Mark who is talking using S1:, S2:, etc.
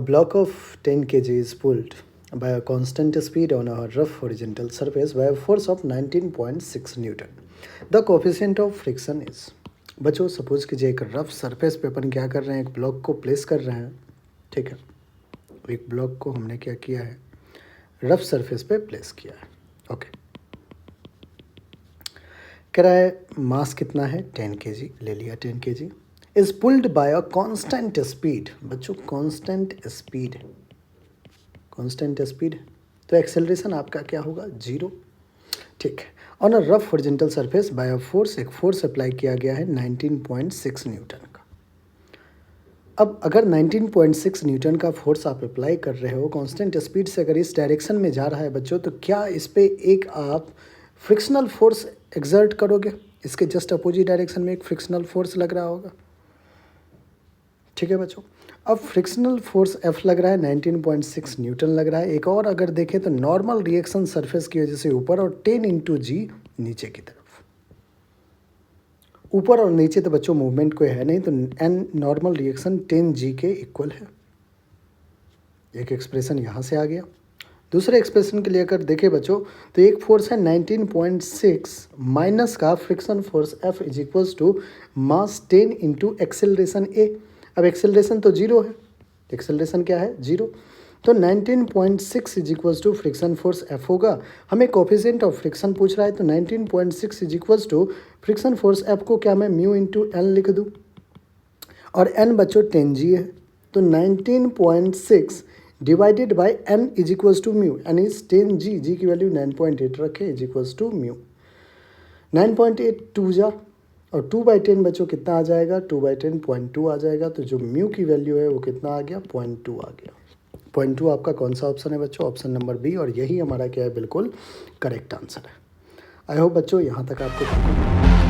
S1: block of 10 kg is pulled by a constant speed on a rough horizontal surface by a force of 19.6 Newton. The coefficient of friction is. बच्चों suppose कीजिए एक rough surface पे अपन क्या कर रहे हैं, एक ब्लॉक को प्लेस कर रहे हैं. ठीक है, एक ब्लॉक को हमने क्या किया है, रफ सरफेस पे प्लेस किया है. ओके, कह रहा है मास कितना है 10 kg, ले लिया 10 kg. Is pulled bye a constant speed. बच्चों कांस्टेंट स्पीड, कांस्टेंट स्पीड तो एक्सेलरेशन आपका क्या होगा, 0. ठीक है, on a rough horizontal surface by a force, एक फोर्स अप्लाई किया गया है 19.6 न्यूटन का. अब अगर 19.6 न्यूटन का फोर्स आप अप्लाई कर रहे हो कांस्टेंट स्पीड से, अगर इस डायरेक्शन में जा रहा है बच्चों, तो क्या इस पे एक आप फ्रिक्शनल फोर्स एक्सर्ट करोगे. इसके जस्ट अपोजिट डायरेक्शन में एक फ्रिक्शनल फोर्स लग रहा होगा. ठीक है बच्चों, अब फ्रिक्शनल फोर्स F लग रहा है, 19.6 न्यूटन लग रहा है. एक और अगर देखें तो नॉर्मल रिएक्शन सरफेस की वजह से ऊपर, और 10 इंटू जी नीचे की तरफ. ऊपर और नीचे तो बच्चों मूवमेंट कोई है नहीं, तो एन नॉर्मल रिएक्शन 10 जी के इक्वल है. एक एक्सप्रेशन यहाँ से आ गया. दूसरे एक्सप्रेशन के लिए अगर देखें बच्चों, तो एक फोर्स है 19.6 माइनस का friction force F is equals to mass 10 into acceleration A. अब एक्सेलरेशन तो 0 है, एक्सेलरेशन क्या है, 0. तो 19.6 is equals to friction force F होगा. हमें कोफिशिएंट ऑफ फ्रिक्शन पूछ रहा है, तो 19.6 is equals to friction force F को क्या मैं म्यू इंटू एन लिख दूँ, और एन बच्चों 10G है. तो 19.6 divided by N is equals to mu, N is 10G, G की वैल्यू 9.8 रखें, इज इक्वल्स टू म्यू. 9.8 2 जा, और 2/10 बच्चों कितना आ जाएगा, 2/10 0.2 आ जाएगा. तो जो म्यू की वैल्यू है वो कितना आ गया, 0.2 आ गया. 0.2 आपका कौन सा ऑप्शन है बच्चों, ऑप्शन नंबर बी, और यही हमारा क्या है, बिल्कुल करेक्ट आंसर है. आई होप बच्चों यहाँ तक आपको